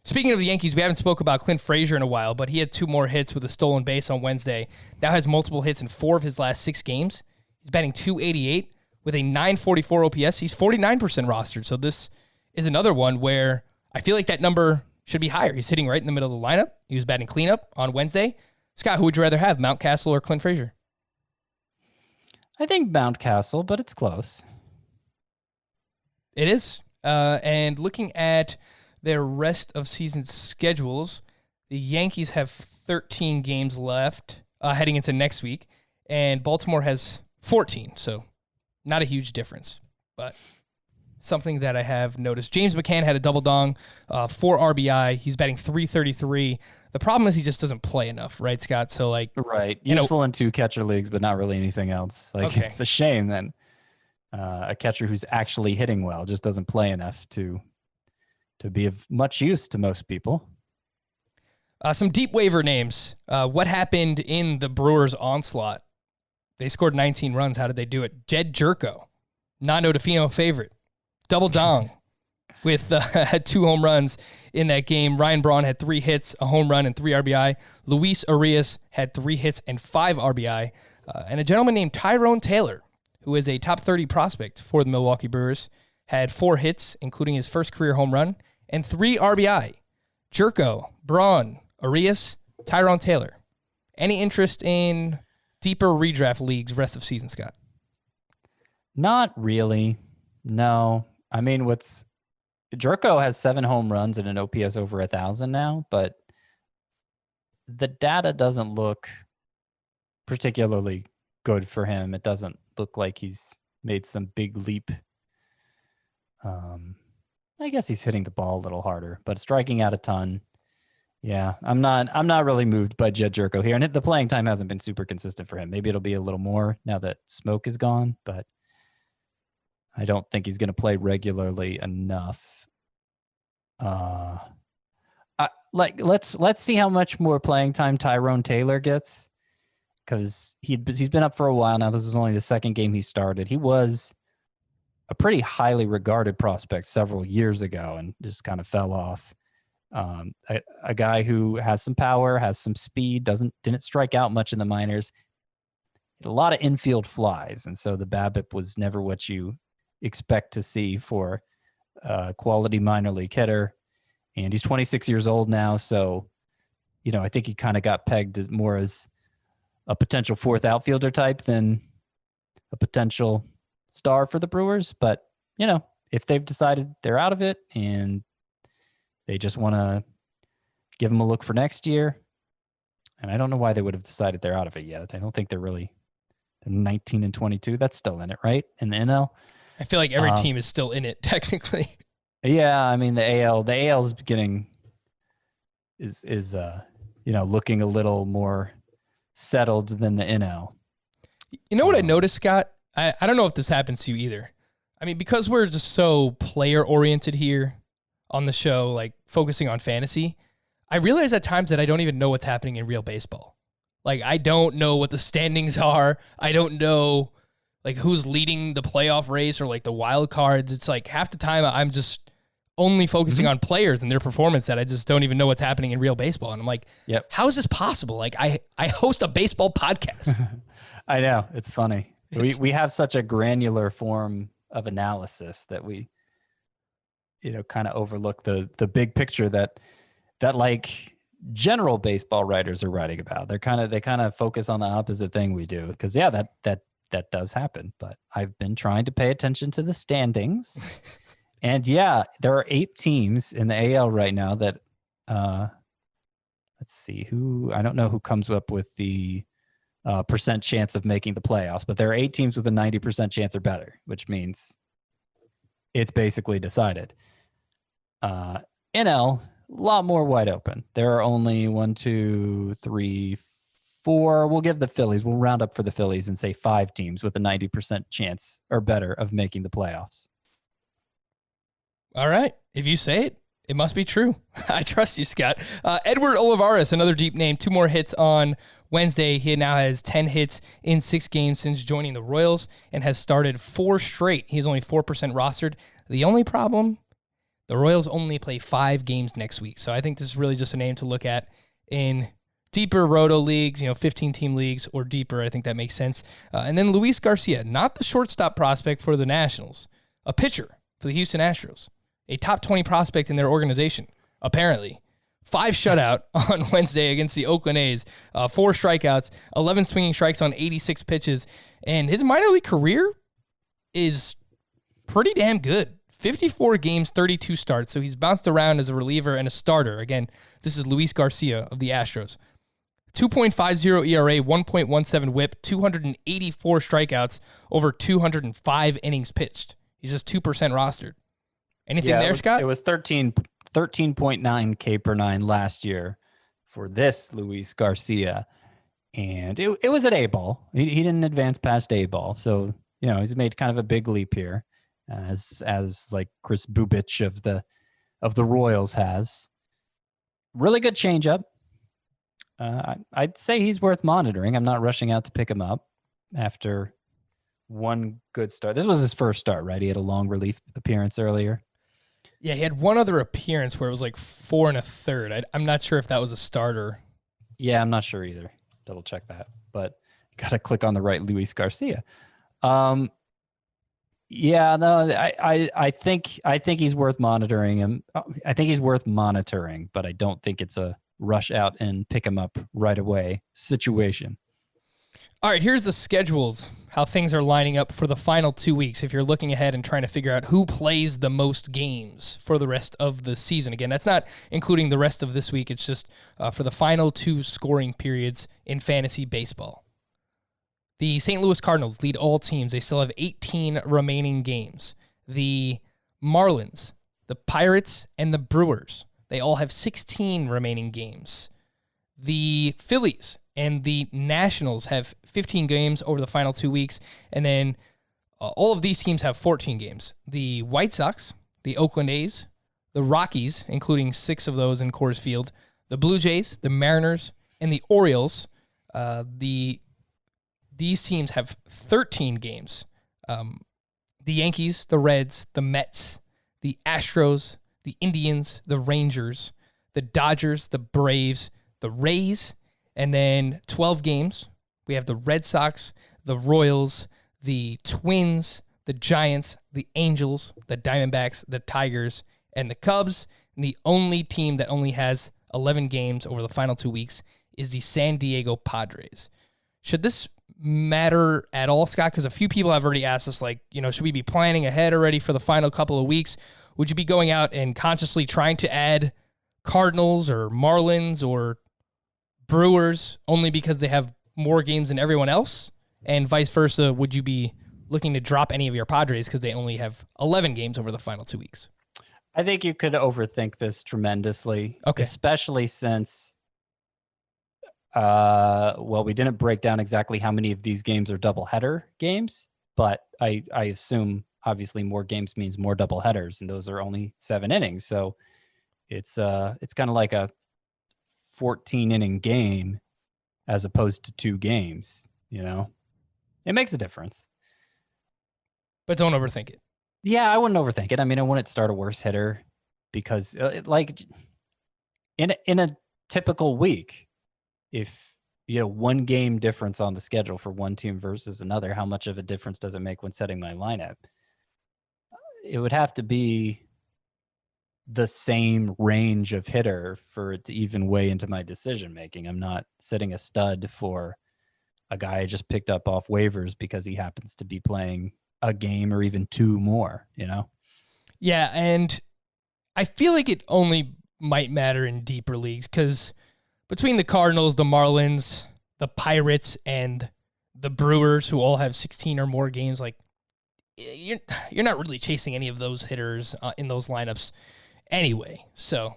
Speaking of the Yankees, we haven't spoke about Clint Frazier in a while, but he had 2 more hits with a stolen base on Wednesday. Now has multiple hits in 4 of his last 6 games. He's batting .288 with a .944 OPS. He's 49% rostered, so this is another one where I feel like that number should be higher. He's hitting right in the middle of the lineup. He was batting cleanup on Wednesday. Scott, who would you rather have, Mountcastle or Clint Frazier? I think Mountcastle, but it's close. It is. And looking at their rest of season schedules, the Yankees have 13 games left heading into next week, and Baltimore has 14, so not a huge difference, but something that I have noticed. James McCann had a double dong, 4 RBI. He's batting .333. The problem is he just doesn't play enough, right, Scott? So, right, useful in 2 catcher leagues, but not really anything else. It's a shame then. A catcher who's actually hitting well just doesn't play enough to be of much use to most people. Some deep waiver names. What happened in the Brewers' onslaught? They scored 19 runs. How did they do it? Jed Jerko, Nando DeFino favorite, double dong with had 2 home runs in that game. Ryan Braun had 3 hits, a home run, and 3 RBI. Luis Arias had 3 hits and 5 RBI. And a gentleman named Tyrone Taylor, who is a top 30 prospect for the Milwaukee Brewers, had 4 hits, including his first career home run, and 3 RBI. Jerko, Braun, Arias, Tyrone Taylor. Any interest in deeper redraft leagues rest of season, Scott? Not really. No. I mean, Jerko has 7 home runs and an OPS over 1,000 now, but the data doesn't look particularly good for him. It doesn't look like he's made some big leap. I guess he's hitting the ball a little harder, but striking out a ton. Yeah, I'm not really moved by Jed Jerko here, and the playing time hasn't been super consistent for him. Maybe it'll be a little more now that Smoke is gone, but I don't think he's going to play regularly enough. Let's see how much more playing time Tyrone Taylor gets, because he's been up for a while now. This was only the second game he started. He was a pretty highly regarded prospect several years ago and just kind of fell off. A guy who has some power, has some speed, didn't strike out much in the minors. A lot of infield flies, and so the BABIP was never what you expect to see for a quality minor league hitter. And he's 26 years old now, so I think he kind of got pegged more as a potential fourth outfielder type than a potential star for the Brewers. But if they've decided they're out of it and they just want to give him a look for next year, and I don't know why they would have decided they're out of it yet. I don't think they're 19-22. That's still in it, right? In the NL. I feel like every team is still in it technically. Yeah, I mean the AL is beginning is looking a little more settled than the NL. You know what I noticed, Scott? I don't know if this happens to you either. I mean, because we're just so player oriented here on the show, like focusing on fantasy, I realize at times that I don't even know what's happening in real baseball. Like, I don't know what the standings are. I don't know like who's leading the playoff race or like the wild cards. It's like half the time I'm just only focusing on players and their performance that I just don't even know what's happening in real baseball. And I'm like, how is this possible? Like I host a baseball podcast. I know. It's funny. We have such a granular form of analysis that we, kind of overlook the big picture that like general baseball writers are writing about. They kind of focus on the opposite thing we do. Cause that does happen, but I've been trying to pay attention to the standings. And there are 8 teams in the AL right now that, let's see I don't know who comes up with the percent chance of making the playoffs, but there are 8 teams with a 90% chance or better, which means it's basically decided. NL, a lot more wide open. There are only 1, 2, 3, 4. We'll give the Phillies, we'll round up for the Phillies and say 5 teams with a 90% chance or better of making the playoffs. All right. If you say it, it must be true. I trust you, Scott. Edward Olivares, another deep name, 2 more hits on Wednesday. He now has 10 hits in 6 games since joining the Royals and has started 4 straight. He's only 4% rostered. The only problem, the Royals only play 5 games next week. So I think this is really just a name to look at in deeper roto leagues, 15-team leagues or deeper. I think that makes sense. And then Luis Garcia, not the shortstop prospect for the Nationals, a pitcher for the Houston Astros. A top 20 prospect in their organization, apparently. 5 shutout on Wednesday against the Oakland A's, 4 strikeouts, 11 swinging strikes on 86 pitches, and his minor league career is pretty damn good. 54 games, 32 starts, so he's bounced around as a reliever and a starter. Again, this is Luis Garcia of the Astros. 2.50 ERA, 1.17 whip, 284 strikeouts, over 205 innings pitched. He's just 2% rostered. Anything there, Scott? It was 13.9 K per 9 last year for this Luis Garcia. And it was at A-ball. He didn't advance past A-ball. So, he's made kind of a big leap here as like Chris Bubich of the Royals has. Really good changeup. I'd say he's worth monitoring. I'm not rushing out to pick him up after one good start. This was his first start, right? He had a long relief appearance earlier. Yeah, he had one other appearance where it was like 4 1/3. I'm not sure if that was a starter. Yeah, I'm not sure either. Double check that. But you got to click on the right Luis Garcia. Yeah, no, I think he's worth monitoring him. I think he's worth monitoring, but I don't think it's a rush out and pick him up right away situation. All right, here's the schedules how things are lining up for the final 2 weeks, if you're looking ahead and trying to figure out who plays the most games for the rest of the season. Again, that's not including the rest of this week. It's just for the final 2 scoring periods in fantasy baseball. The St. Louis Cardinals lead all teams. They still have 18 remaining games. The Marlins, the Pirates, and the Brewers, they all have 16 remaining games. The Phillies and the Nationals have 15 games over the final 2 weeks, and then all of these teams have 14 games. The White Sox, the Oakland A's, the Rockies, including 6 of those in Coors Field, the Blue Jays, the Mariners, and the Orioles, these teams have 13 games. The Yankees, the Reds, the Mets, the Astros, the Indians, the Rangers, the Dodgers, the Braves, the Rays, and then 12 games. We have the Red Sox, the Royals, the Twins, the Giants, the Angels, the Diamondbacks, the Tigers, and the Cubs. And the only team that only has 11 games over the final 2 weeks is the San Diego Padres. Should this matter at all, Scott? Because a few people have already asked us, should we be planning ahead already for the final couple of weeks? Would you be going out and consciously trying to add Cardinals or Marlins or Brewers only because they have more games than everyone else? And vice versa, would you be looking to drop any of your Padres because they only have 11 games over the final 2 weeks? I think you could overthink this tremendously, okay, especially since we didn't break down exactly how many of these games are doubleheader games, but I assume obviously more games means more doubleheaders, and those are only 7 innings. So it's kind of like a 14-inning game as opposed to 2 games. It makes a difference. But don't overthink it. Yeah, I wouldn't overthink it. I mean, I wouldn't start a worse hitter because, in a typical week, if you know 1 game difference on the schedule for one team versus another, how much of a difference does it make when setting my lineup? It would have to be the same range of hitter for it to even weigh into my decision making. I'm not setting a stud for a guy I just picked up off waivers because he happens to be playing a game or even 2 more, Yeah, and I feel like it only might matter in deeper leagues because between the Cardinals, the Marlins, the Pirates, and the Brewers, who all have 16 or more games, you're not really chasing any of those hitters in those lineups anyway. So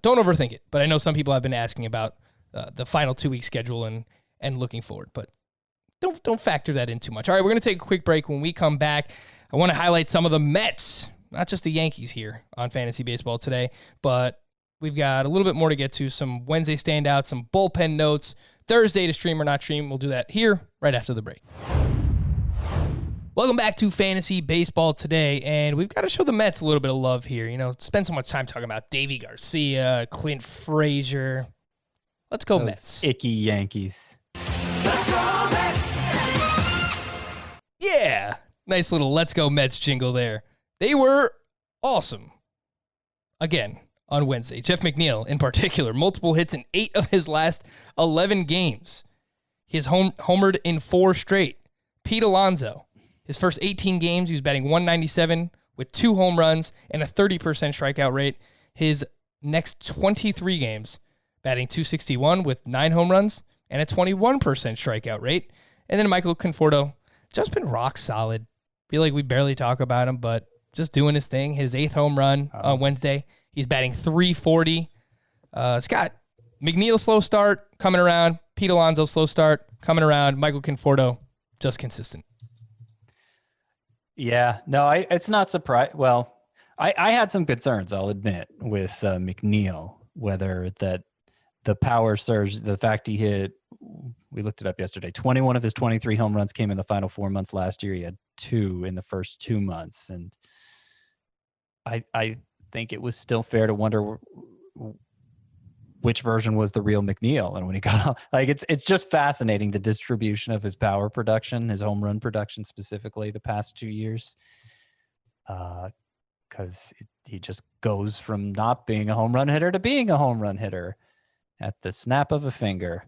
don't overthink it. But I know some people have been asking about the final 2 week schedule and looking forward, but don't factor that in too much. All right, we're going to take a quick break. When we come back, I want to highlight some of the Mets, not just the Yankees here on Fantasy Baseball today, but we've got a little bit more to get to, some Wednesday standouts, some bullpen notes, Thursday to stream or not stream. We'll do that here right after the break. Welcome back to Fantasy Baseball today, and we've got to show the Mets a little bit of love here. Spend so much time talking about Davy Garcia, Clint Frazier. Let's go, those Mets. Icky Yankees. Let's go, Mets! Yeah, nice little Let's Go Mets jingle there. They were awesome. Again, on Wednesday. Jeff McNeil, in particular, multiple hits in 8 of his last 11 games. He has homered in 4 straight. Pete Alonso, his first 18 games, he was batting .197 with 2 home runs and a 30% strikeout rate. His next 23 games, batting .261 with 9 home runs and a 21% strikeout rate. And then Michael Conforto, just been rock solid. Feel like we barely talk about him, but just doing his thing. His 8th home run on Wednesday. He's batting .340. Scott, McNeil slow start, coming around. Pete Alonso slow start, coming around. Michael Conforto, just consistent. Yeah, no, it's not surprising. Well, I had some concerns, I'll admit, with McNeil, whether that the power surge, the fact he hit, we looked it up yesterday, 21 of his 23 home runs came in the final 4 months last year. He had 2 in the first 2 months. And I think it was still fair to wonder which version was the real McNeil. And when he got out, it's just fascinating, the distribution of his power production, his home run production specifically the past 2 years. Because he just goes from not being a home run hitter to being a home run hitter at the snap of a finger.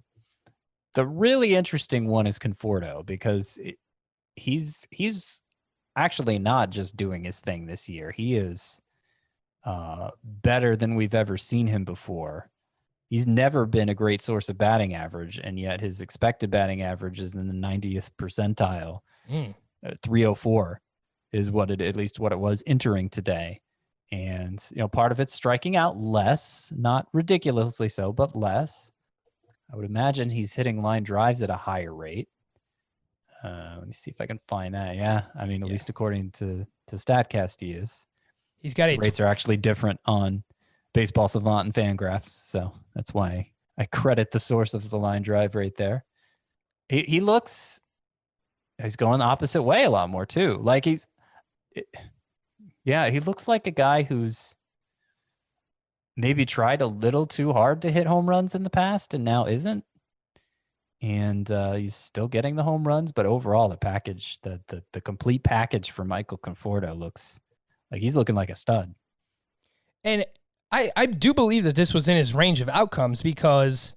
The really interesting one is Conforto, because he's actually not just doing his thing this year. He is better than we've ever seen him before. He's never been a great source of batting average, and yet his expected batting average is in the 90th percentile. 304 is at least what it was entering today. And, part of it's striking out less, not ridiculously so, but less. I would imagine he's hitting line drives at a higher rate. Let me see if I can find that. Yeah. I mean, at least according to StatCast, he is. He's got rates are actually different on Baseball Savant and Fangraphs. So that's why I credit the source of the line drive rate there. He's going the opposite way a lot more too. Like he looks like a guy who's maybe tried a little too hard to hit home runs in the past and now isn't. And he's still getting the home runs, but overall the package, the complete package for Michael Conforto looks like he's looking like a stud. And I do believe that this was in his range of outcomes because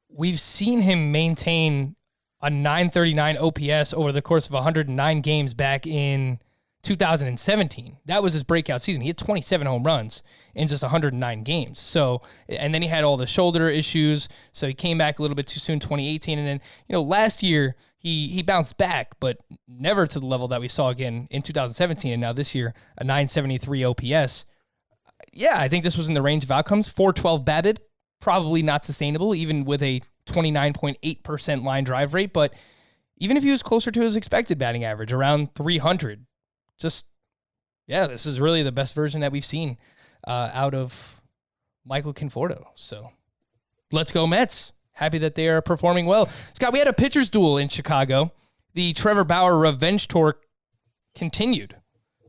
we've seen him maintain a 939 OPS over the course of 109 games back in 2017. That was his breakout season. He had 27 home runs in just 109 games. So, and then he had all the shoulder issues. So he came back a little bit too soon, 2018. And then, last year he bounced back, but never to the level that we saw again in 2017. And now this year, a 973 OPS. Yeah, I think this was in the range of outcomes. 412 BABIP, probably not sustainable, even with a 29.8% line drive rate. But even if he was closer to his expected batting average, around 300, this is really the best version that we've seen out of Michael Conforto. So let's go Mets. Happy that they are performing well. Scott, we had a pitcher's duel in Chicago. The Trevor Bauer revenge tour continued.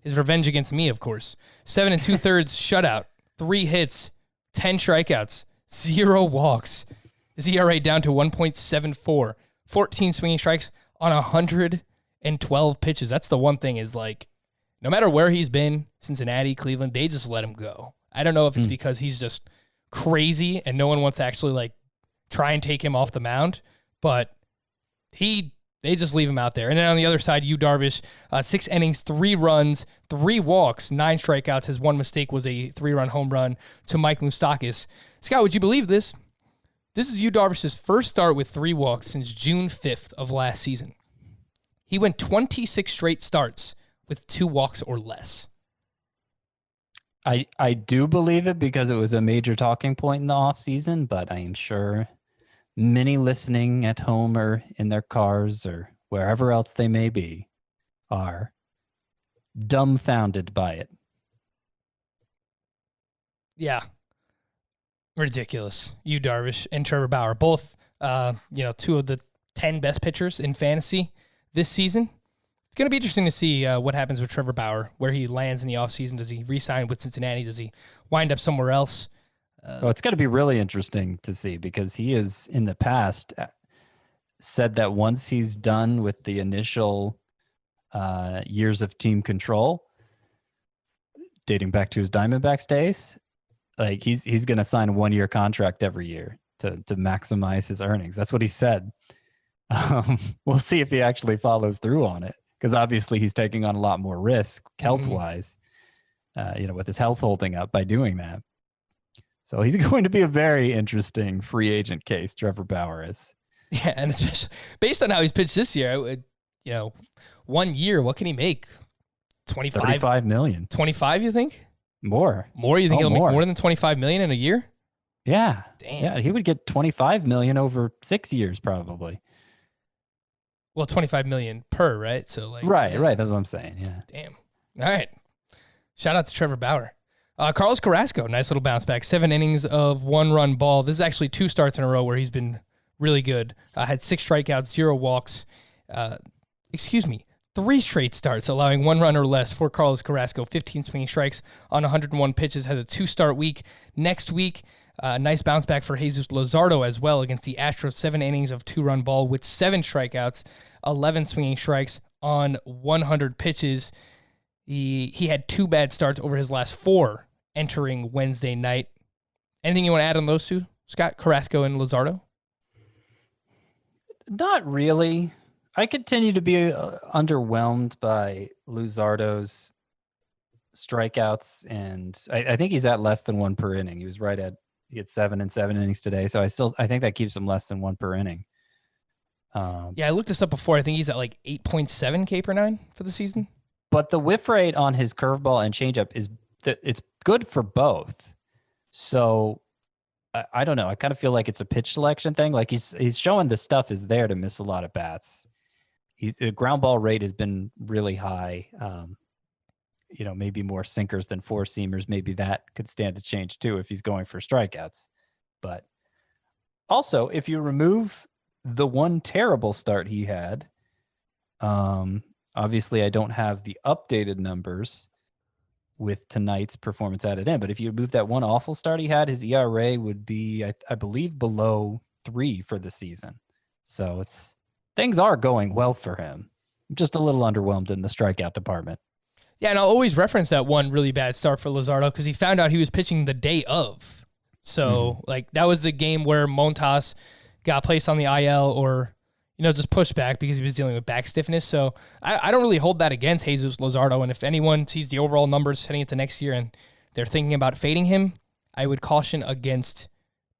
His revenge against me, of course. 7 2/3 shutout, 3 hits, 10 strikeouts, 0 walks. His ERA down to 1.74, 14 swinging strikes on 112 pitches. That's the one thing is like, no matter where he's been, Cincinnati, Cleveland, they just let him go. I don't know if it's because he's just crazy and no one wants to actually like try and take him off the mound, but they just leave him out there. And then on the other side, Yu Darvish, 6 innings, 3 runs, 3 walks, 9 strikeouts. His one mistake was a 3-run home run to Mike Moustakas. Scott, would you believe this? This is Yu Darvish's first start with 3 walks since June 5th of last season. He went 26 straight starts with 2 walks or less. I do believe it because it was a major talking point in the offseason, but I am sure many listening at home or in their cars or wherever else they may be are dumbfounded by it. Yeah. Ridiculous. Yu Darvish and Trevor Bauer, both 2 of the 10 best pitchers in fantasy this season. It's going to be interesting to see what happens with Trevor Bauer, where he lands in the offseason. Does he re-sign with Cincinnati? Does he wind up somewhere else? It's going to be really interesting to see because he has, in the past, said that once he's done with the initial years of team control, dating back to his Diamondbacks days, like he's going to sign a 1-year contract every year to maximize his earnings. That's what he said. We'll see if he actually follows through on it. Because obviously he's taking on a lot more risk health-wise, with his health holding up by doing that. So he's going to be a very interesting free agent case, Trevor Bauer is. Yeah, and especially based on how he's pitched this year, 1 year, what can he make? 25? $35 million. 25, you think? More. More? You think he'll make more than $25 million in a year? Yeah. Damn. Yeah, he would get $25 million over 6 years probably. Well, $25 million per, right? So right. That's what I'm saying. Yeah. Damn. All right. Shout out to Trevor Bauer. Carlos Carrasco, nice little bounce back. 7 innings of 1-run ball. This is actually 2 starts in a row where he's been really good. Had 6 strikeouts, 0 walks. 3 straight starts, allowing 1 run or less for Carlos Carrasco. 15 swinging strikes on 101 pitches. Has a 2-start week. Next week, nice bounce back for Jesus Luzardo as well against the Astros. 7 innings of 2-run ball with 7 strikeouts, 11 swinging strikes on 100 pitches. He had 2 bad starts over his last 4 entering Wednesday night. Anything you want to add on those 2, Scott? Carrasco and Luzardo? Not really. I continue to be underwhelmed by Luzardo's strikeouts, and I think he's at less than 1 per inning. He was right at he had 7 in 7 innings today, so I think that keeps him less than 1 per inning. Yeah, I looked this up before. I think he's at like 8.7 K per nine for the season. But the whiff rate on his curveball and changeup it's good for both. So I don't know. I kind of feel like it's a pitch selection thing. Like he's showing the stuff is there to miss a lot of bats. The ground ball rate has been really high. Maybe more sinkers than four seamers. Maybe that could stand to change too if he's going for strikeouts. But also, if you remove the one terrible start he had, obviously I don't have the updated numbers with tonight's performance added in, but if you remove that one awful start he had, his ERA would be, I believe, below 3 for the season. So things are going well for him. I'm just a little underwhelmed in the strikeout department. Yeah, and I'll always reference that one really bad start for Luzardo because he found out he was pitching the day of. So, that was the game where Montas got placed on the IL or, just pushed back because he was dealing with back stiffness. So I don't really hold that against Jesus Luzardo. And if anyone sees the overall numbers heading into next year and they're thinking about fading him, I would caution against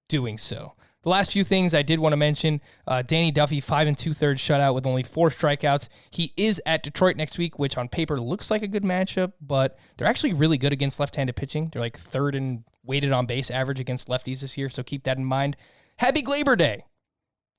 doing so. The last few things I did want to mention, Danny Duffy, 5 2/3 shutout with only 4 strikeouts. He is at Detroit next week, which on paper looks like a good matchup, but they're actually really good against left-handed pitching. They're like 3rd in weighted on base average against lefties this year, so keep that in mind. Happy Glaber Day.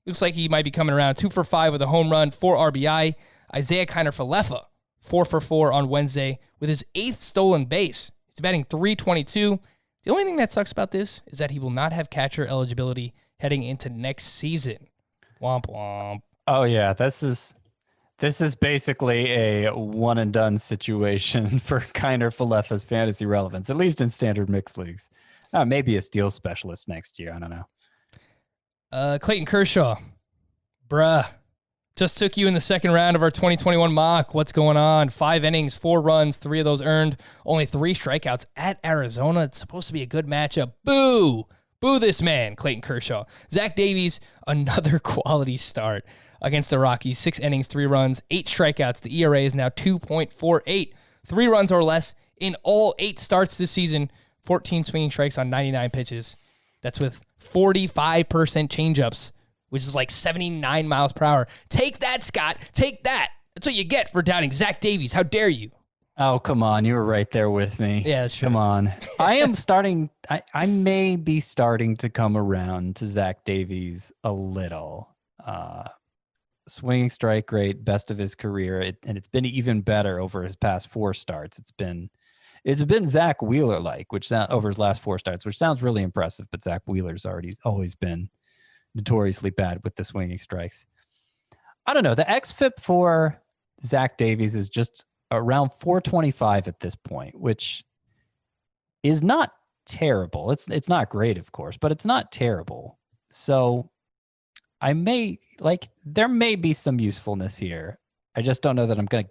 Looks like he might be coming around 2 for 5 with a home run, 4 RBI. Isaiah Kiner-Falefa, 4 for 4 on Wednesday with his 8th stolen base. He's batting .322. The only thing that sucks about this is that he will not have catcher eligibility heading into next season. Womp womp. Oh yeah, this is basically a one and done situation for Kiner-Falefa's fantasy relevance, at least in standard mixed leagues. Maybe a steal specialist next year. I don't know. Clayton Kershaw, bruh, just took you in the second round of our 2021 mock. What's going on? 5 innings, 4 runs, 3 of those earned, only 3 strikeouts at Arizona. It's supposed to be a good matchup. Boo! Boo this man, Clayton Kershaw. Zach Davies, another quality start against the Rockies. 6 innings, 3 runs, 8 strikeouts. The ERA is now 2.48. 3 runs or less in all 8 starts this season. 14 swinging strikes on 99 pitches. That's with 45% changeups, which is like 79 miles per hour. Take that, Scott. Take that. That's what you get for doubting Zach Davies. How dare you? Oh, come on. You were right there with me. Yeah, that's true. Come on. I may be starting to come around to Zach Davies a little. Swinging strike rate, best of his career. And it's been even better over his past 4 starts. It's been Zach Wheeler-like, which over his last 4 starts, which sounds really impressive, but Zach Wheeler's always been notoriously bad with the swinging strikes. I don't know. The xFIP for Zach Davies is just around 425 at this point, which is not terrible. It's not great, of course, but it's not terrible. So there may be some usefulness here. I just don't know that I'm going to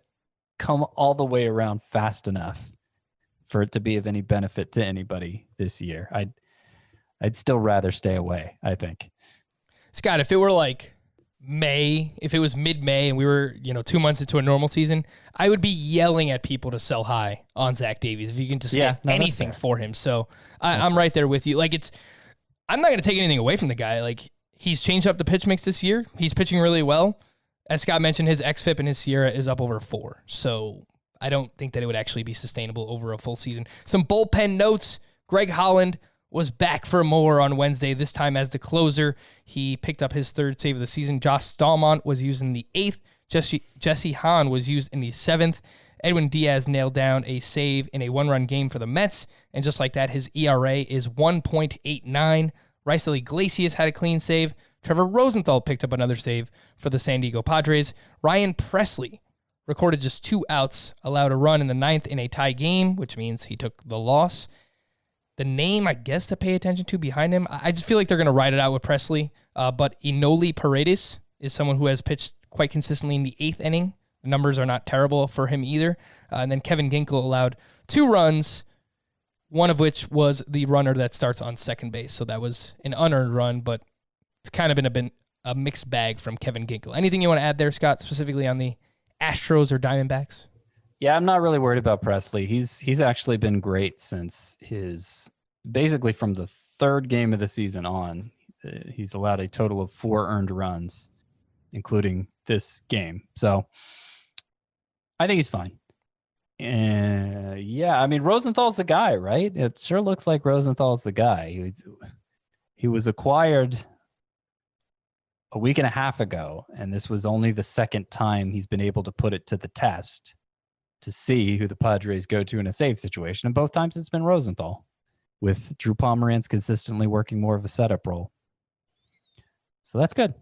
come all the way around fast enough for it to be of any benefit to anybody this year. I'd still rather stay away, I think. Scott, if it were like May, if it was mid-May and we were, 2 months into a normal season, I would be yelling at people to sell high on Zach Davies if you can just get anything for him. So I'm right there with you. I'm not going to take anything away from the guy. He's changed up the pitch mix this year. He's pitching really well. As Scott mentioned, his xFIP and his Sierra is up over 4. So I don't think that it would actually be sustainable over a full season. Some bullpen notes. Greg Holland was back for more on Wednesday, this time as the closer. He picked up his 3rd save of the season. Josh Stallmont was used in the 8th. Jesse Hahn was used in the 7th. Edwin Diaz nailed down a save in a 1-run game for the Mets. And just like that, his ERA is 1.89. Raisel Iglesias had a clean save. Trevor Rosenthal picked up another save for the San Diego Padres. Ryan Presley recorded just 2 outs, allowed a run in the 9th in a tie game, which means he took the loss. The name, I guess, to pay attention to behind him, I just feel like they're going to ride it out with Presley. But Enoli Paredes is someone who has pitched quite consistently in the 8th inning. The numbers are not terrible for him either. And then Kevin Ginkel allowed 2 runs, one of which was the runner that starts on second base. So that was an unearned run, but it's kind of been a mixed bag from Kevin Ginkel. Anything you want to add there, Scott, specifically on the Astros or Diamondbacks? Yeah, I'm not really worried about Presley. He's actually been great since basically from the third game of the season on. He's allowed a total of 4 earned runs, including this game. So I think he's fine. Yeah, I mean, Rosenthal's the guy, right? It sure looks like Rosenthal's the guy. He was acquired a week and a half ago, and this was only the second time he's been able to put it to the test to see who the Padres go to in a save situation. And both times it's been Rosenthal, with Drew Pomeranz consistently working more of a setup role. So that's good.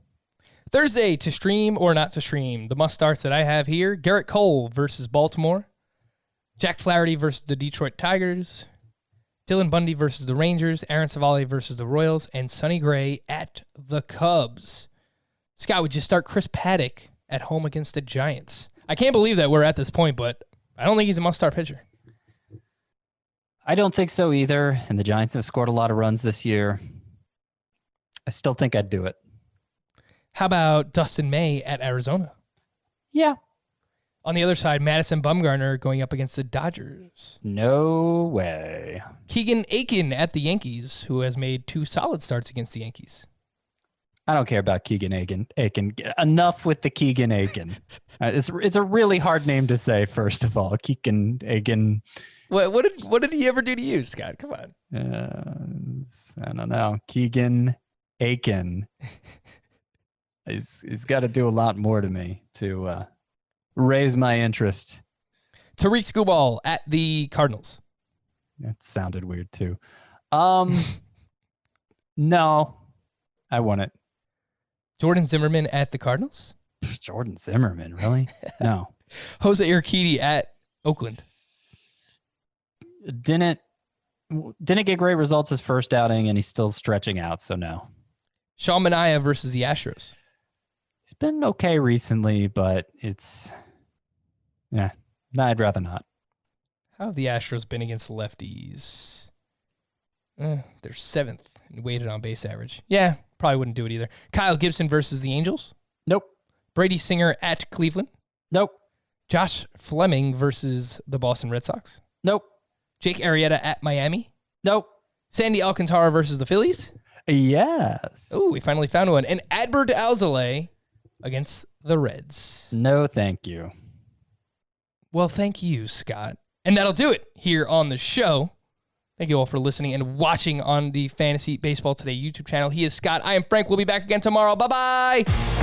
Thursday, to stream or not to stream, the must-starts that I have here: Garrett Cole versus Baltimore, Jack Flaherty versus the Detroit Tigers, Dylan Bundy versus the Rangers, Aaron Savali versus the Royals, and Sonny Gray at the Cubs. Scott, would you start Chris Paddock at home against the Giants? I can't believe that we're at this point, but I don't think he's a must-start pitcher. I don't think so either, and the Giants have scored a lot of runs this year. I still think I'd do it. How about Dustin May at Arizona? Yeah. On the other side, Madison Bumgarner going up against the Dodgers. No way. Keegan Aiken at the Yankees, who has made 2 solid starts against the Yankees. I don't care about Keegan Aiken. Enough with the Keegan Aiken. It's a really hard name to say, first of all. Keegan Aiken. What did he ever do to you, Scott? Come on. I don't know. Keegan Aiken. He's got to do a lot more to me to raise my interest. Tariq Skubal at the Cardinals. That sounded weird too. No, I want it. Jordan Zimmerman at the Cardinals. Jordan Zimmerman, really? No. Jose Urquidy at Oakland. Didn't get great results his first outing, and he's still stretching out, so no. Sean Manaea versus the Astros. He's been okay recently, but no, I'd rather not. How have the Astros been against lefties? They're 7th and weighted on base average. Yeah, probably wouldn't do it either. Kyle Gibson versus the Angels. Nope. Brady Singer at Cleveland. Nope. Josh Fleming versus the Boston Red Sox. Nope. Jake Arrieta at Miami. Nope. Sandy Alcantara versus the Phillies. Yes. Oh, we finally found one. And Adbert Alzolay against the Reds. No, thank you. Well, thank you, Scott. And that'll do it here on the show. Thank you all for listening and watching on the Fantasy Baseball Today YouTube channel. He is Scott. I am Frank. We'll be back again tomorrow. Bye-bye.